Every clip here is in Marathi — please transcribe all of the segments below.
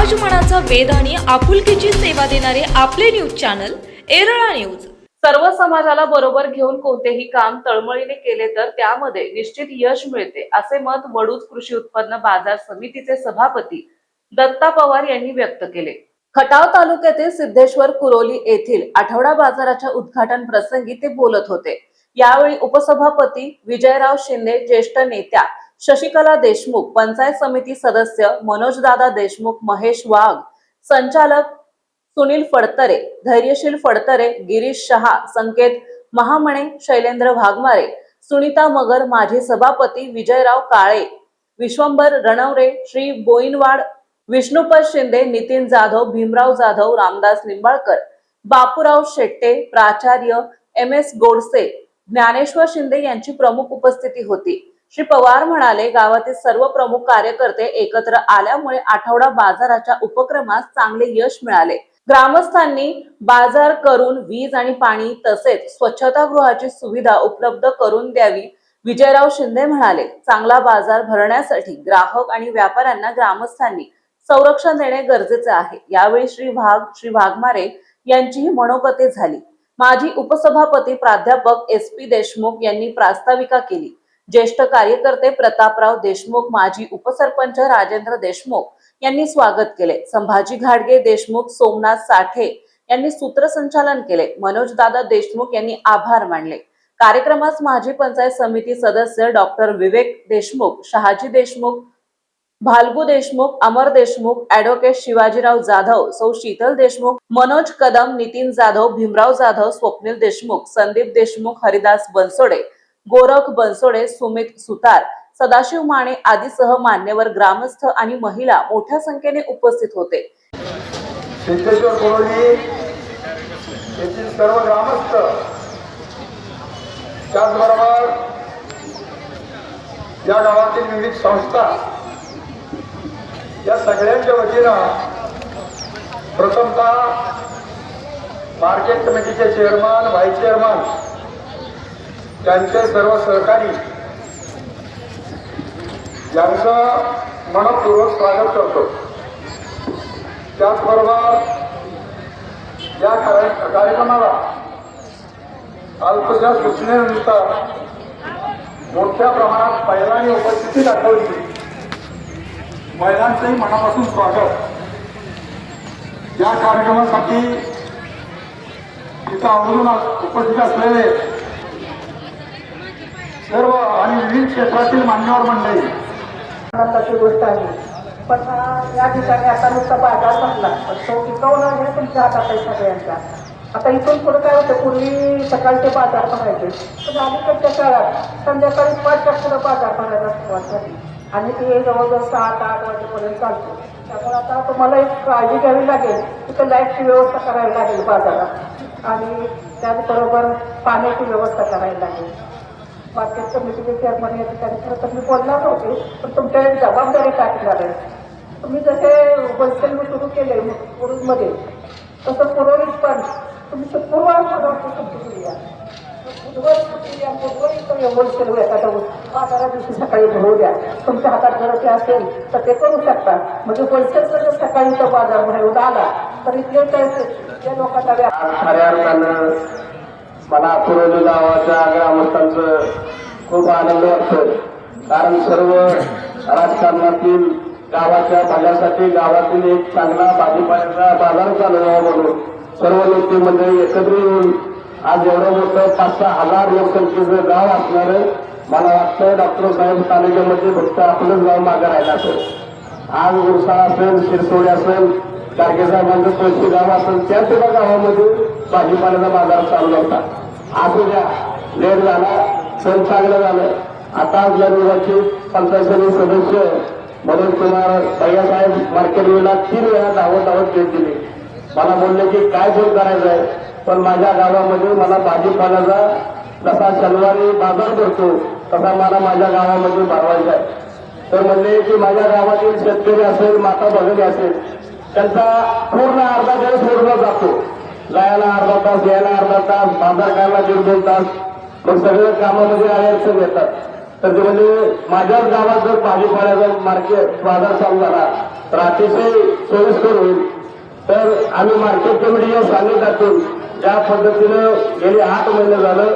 समाज मनाचा वेध आणि आपुलकीची सेवा देणारे आपले न्यूज चॅनल एरळा न्यूज। सर्व समाजाला बरोबर घेऊन कोणतेही काम तळमळीने केले तर त्यामध्ये निश्चित यश मिळते, असे मत वडूज कृषी उत्पन्न बाजार समितीचे सभापती दत्ता पवार यांनी व्यक्त केले। खटाव तालुक्यातील सिद्धेश्वर कुरोली येथील आठवडा बाजाराच्या उद्घाटन प्रसंगी ते बोलत होते। यावेळी उपसभापती विजयराव शिंदे, ज्येष्ठ नेत्या शशिकला देशमुख, पंचायत समिती सदस्य मनोजदादा देशमुख, महेश वाघ, संचालक सुनील फडतरे, धैर्यशील फडतरे, गिरीश शहा, संकेत महामणे, शैलेंद्र भागमारे, सुनीता मगर, माजी सभापती विजयराव काळे, विश्वंभर रणवरे, श्री बोईनवाड, विष्णुपद शिंदे, नितीन जाधव, भीमराव जाधव, रामदास निंबाळकर, बापूराव शेट्टे, प्राचार्य MS गोडसे, ज्ञानेश्वर शिंदे यांची प्रमुख उपस्थिती होती। श्री पवार म्हणाले, गावातील सर्व प्रमुख कार्यकर्ते एकत्र आल्यामुळे आठवडा बाजाराच्या उपक्रमास चांगले यश मिळाले। ग्रामस्थांनी बाजार करून वीज आणि पाणी तसेच स्वच्छतागृहाची सुविधा उपलब्ध करून द्यावी। विजयराव शिंदे म्हणाले, चांगला बाजार भरण्यासाठी ग्राहक आणि व्यापाऱ्यांना ग्रामस्थांनी संरक्षण देणे गरजेचे आहे। यावेळी श्री वाघमारे यांचीही मनोगते झाली। माजी उपसभापती प्राध्यापक SP देशमुख यांनी प्रास्ताविका केली। ज्येष्ठ कार्यकर्ते प्रतापराव देशमुख, माजी उपसरपंच राजेंद्र देशमुख यांनी स्वागत केले। संभाजी घाडगे देशमुख, सोमनाथ साठे यांनी सूत्रसंचालन केले। मनोजदादा देशमुख यांनी आभार मानले। कार्यक्रमास माजी पंचायत समिती सदस्य डॉक्टर विवेक देशमुख, शहाजी देशमुख, भालगू देशमुख, अमर देशमुख, ॲडव्होकेट शिवाजीराव जाधव, सौ शीतल देशमुख, मनोज कदम, नितीन जाधव, भीमराव जाधव, स्वप्नील देशमुख, संदीप देशमुख, हरिदास बनसोडे, गोरख बनसोडे, सुमित सुतार, सदाशिव माने आदीसह मान्यवर, ग्रामस्थ आणि महिला मोठ्या संख्येने उपस्थित होते। सिद्धेश्वर कुरोली येथील सर्व ग्रामस्थ, त्याचबरोबर या गावातील विविध संस्था, या सगळ्यांच्या वतीनं प्रथमतः मार्केट कमिटीचे चेअरमन, व्हाईस चेअरमन, त्यांचे सर्व सहकारी यांचं मनपूर्वक स्वागत करतो। त्याचबरोबर या कार्यक्रमाला अल्पशा सूचनेनंतर मोठ्या प्रमाणात महिलांनी उपस्थिती दाखवली। महिलांचंही मनापासून स्वागत। या कार्यक्रमासाठी इथं आवडून उपस्थित असलेले सर्व आणि विविध क्षेत्रातील मान्यवर मंडळी, आनंदाची गोष्ट आहे। पण या ठिकाणी आता नुसता बाजार भरला, तो टिकवणं हे तुमच्या हातात आहे सगळ्यांच्या। आता इथून पुढे काय होतं, पूर्वी सकाळचे बाजार भरायचे, पण अलीकडच्या काळात संध्याकाळी 5च्या पुढे बाजार भरायला सुरुवात झाली आणि ते जवळजवळ 7-8 वाजेपर्यंत चालतो। त्यामुळे आता तुम्हाला एक काळजी घ्यावी लागेल, तिथं लाईटची व्यवस्था करावी लागेल बाजारात आणि त्याचबरोबर पाण्याची व्यवस्था करावी लागेल। मार्केट कमिटीचे चेअरमन या ठिकाणी खरं तर मी बोलणार होते, पण तुमच्या जबाबदारी टाकणार आहे। तुम्ही जसे होलसेल सुरू केले मुरुडमध्ये, तसं पुरवलीच पण तुम्ही पूर्वापासून सुट्टी दिली आहे। होलसेल एखाद्या बाजारा दिवशी सकाळी भरू द्या, तुमच्या हातात जर ते असेल तर ते करू शकता। म्हणजे होलसेलचा जर सकाळी तो बाजार भरून आला तर इथले त्या लोकांना खऱ्या अर्थानं मला कुरोली गावाच्या ग्रामस्थांचं खूप आनंद वाटतो, कारण सर्व राजकारणातील गावाच्या भागासाठी गावातील एक चांगला भाजीपाल्याचा बाजार चालवावा म्हणून सर्व नेते मंडळी एकत्र येऊन आज एवढं मोठं 5-6 हजार लोकसंख्येचं गाव असणारं मला वाटतं डॉक्टर साहेब तालुक्यामध्ये फक्त आपलंच गाव मागं राहिलं असेल। आज उरसाळा असेल, शिरसोडी असेल, गाडगे साहेबांचं पैसे गाव असेल, त्या सुद्धा गावामध्ये भाजीपाल्याचा बाजार चालू होता। असू द्या, लेट झाला, सण चांगलं झालं। आता आपल्या विभागाचे पंचायत समिती सदस्य मनोज कुमार भैयासाहेब मार्केटला 3 वेळा धावत भेट दिली। मला बोलले की काय फोन करायचं आहे, पण माझ्या गावामध्ये मला भाजीपाल्याचा जसा शनिवारी बाजार भरतो तसा मला माझ्या गावामध्ये भरवायचा आहे। तर म्हणले की माझ्या गावातील शेतकरी असेल, माता भगिनी असेल, त्यांचा पूर्ण अर्धा दिवस सोडला जातो। जायला अर्धा तास, यायला अर्धा तास, बाजार करायला 1.5-2 तास, मग सगळं कामामध्ये अडचण येतात। तर ते म्हणजे माझ्याच गावात जर भाजीपाल्याचा मार्केट बाजार चालू झाला तर अतिशय सोयीस्कर होईल. तर आम्ही मार्केट कमिटीच्या सान्निध्यातून ज्या पद्धतीनं गेले 8 महिने झालं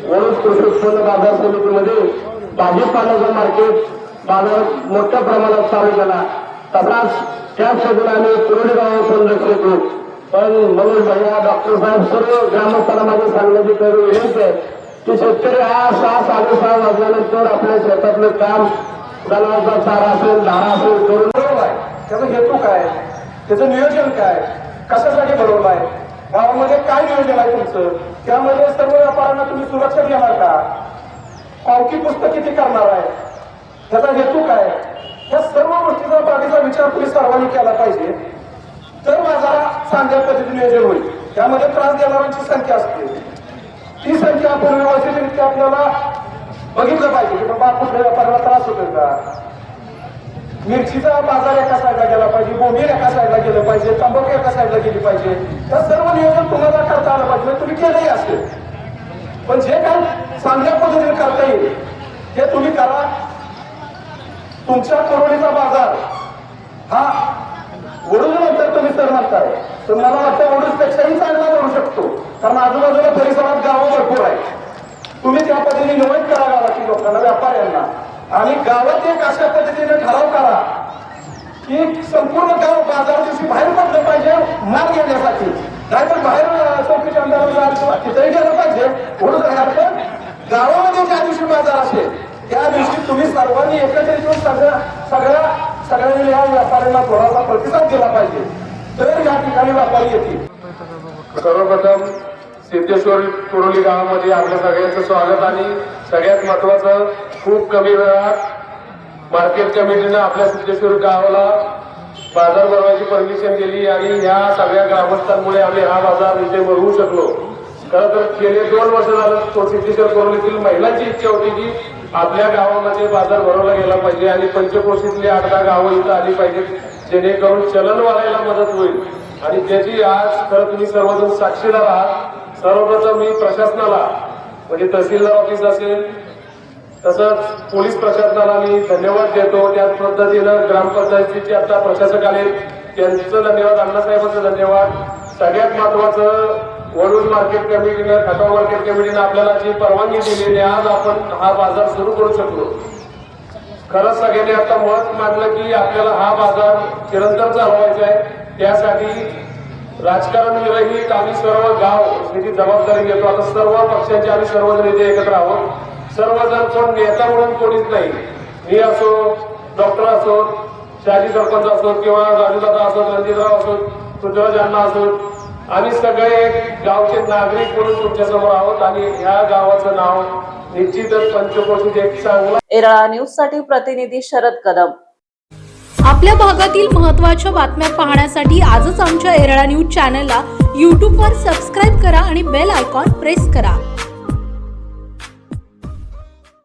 वडूज कृषी उत्पन्न बाजार समितीमध्ये भाजीपाल्याचं मार्केट बाजार मोठ्या प्रमाणात चालू केला, तसाच त्याच पद्धतीने आम्ही कुरडी गावातून लक्ष देतो. पण मनोज भैया, डॉक्टर साहेब, सर्व ग्रामस्थांना माझी सांगण्याची करू विनंती आहे की शेतकरी हा 6-6:30 वाजल्यानंतर आपल्या शेतातलं काम, जनावरांचा चारा असेल, धारा असेल करून बरोबर आहे. त्याचा हेतू काय, त्याचं नियोजन काय, कशासाठी बरोबर आहे, गावामध्ये काय नियोजन आहे तुमचं, त्यामध्ये सर्व व्यापाऱ्यांना तुम्ही सुरक्षा देणार का, पावकी पुस्तक किती करणार आहे, त्याचा हेतू काय, या सर्व गोष्टीचा बाकीचा विचार तुम्ही सर्वांनी केला पाहिजे. तर बाजारात चांगल्या पद्धतीने नियोजन होईल. त्यामध्ये त्रास देणाऱ्यांची संख्या असते, ती संख्या आपण व्यवस्थितरित्या आपल्याला बघितलं पाहिजे की बाबा कुठल्या व्यापाऱ्याला त्रास होतोय का. मिरचीचा बाजार एका साईडला गेला पाहिजे, बोंबील एका साईडला गेलं पाहिजे, तंबाखू एका साईडला गेली पाहिजे. त्या सर्व नियोजन तुम्हाला करता आलं पाहिजे. तुम्ही केलंही असेल, पण जे काही चांगल्या पद्धतीने करता येईल ते तुम्ही करा. तुमच्या करोडीचा बाजार हा वडूज नंतर तुम्ही सर म्हणताय, तर मला वाटतं वडूजपेक्षाही चांगला बनवू शकतो, कारण आजूबाजूला परिसरात गावं भरपूर आहे. तुम्ही त्या पद्धतीने निवड करा गावातील लोकांना, व्यापाऱ्यांना, आणि गावात एक अशा पद्धतीने ठराव करा की संपूर्ण गाव बाजार दिवशी बाहेर पडलं पाहिजे माल घेण्यासाठी, नाहीतर बाहेर चौकीच्या अंधाराला तिथेही गेलं पाहिजे. वडूज राहणार, पण गावामध्ये ज्या दिवशी बाजार असेल त्या दिवशी तुम्ही सर्वांनी एकत्रित येऊन सगळ्यांनी या व्यापाऱ्यांना थोडासा प्रतिसाद दिला पाहिजे, तर या ठिकाणी व्यापारी येतील. सर्वप्रथम सिद्धेश्वर कुरोली गावामध्ये आपल्या सगळ्यांचं स्वागत. आणि सगळ्यात महत्वाचं, खूप कमी वेळात मार्केट कमिटीनं आपल्या सिद्धेश्वर गावाला बाजार भरवायची परमिशन दिली आणि ह्या सगळ्या ग्रामस्थांमुळे आम्ही हा बाजार इथे भरवू शकलो. खरं तर गेले 2 वर्ष झालं सिद्धेश्वर कुरोलीतील महिलांची इच्छा होती की आपल्या गावामध्ये बाजार भरवला गेला पाहिजे आणि पंचक्रोशीतली 8-10 गावं इथं आली पाहिजेत, जेणेकरून चलन वाढायला मदत होईल. आणि त्याची आज खरं तुम्ही सर्वजण साक्षीदार आहात. सर्वप्रथम मी प्रशासनाला, म्हणजे तहसीलदार ऑफिस असेल, तसंच पोलीस प्रशासनाला मी धन्यवाद देतो. त्याच पद्धतीनं ग्रामपंचायतीचे आता प्रशासक आले, त्यांचं धन्यवाद, अण्णासाहेबांचं धन्यवाद. सगळ्यात महत्वाचं, वडूज मार्केट कमिटीनं, खटाव मार्केट कमिटीनं आपल्याला जी परवानगी दिली, आज आपण हा बाजार सुरू करू शकलो. खरंच सगळ्यांनी आता मत मांडलं की आपल्याला हा बाजार निरंतर चालवायचा आहे. त्यासाठी राजकारण विरहित आम्ही सर्व गाव याची जबाबदारी घेतो. आता सर्व पक्षांचे आम्ही सर्वजण इथे एकत्र आहोत. सर्वजण कोण नेता म्हणून कोणीच नाही, मी असो, डॉक्टर असो, शहाजी सरपंच असो, किंवा राजूदादा असो, रणजितराव असो, पृथ्वीराज अण्णा असो, आम्ही सगळे गावचे नागरिक म्हणून तुमच्या समोर आहोत. आणि ह्या गावाचं नाव निश्चितच पंचक्रोशीत एक चांगला. एरळा न्यूज साठी प्रतिनिधी शरद कदम. आपल्या भागातील महत्त्वाच्या बातम्या पाहण्यासाठी आजच आमच्या एरळा न्यूज चॅनलला यूट्यूबवर सबस्क्राईब करा आणि बेल आयकॉन प्रेस करा.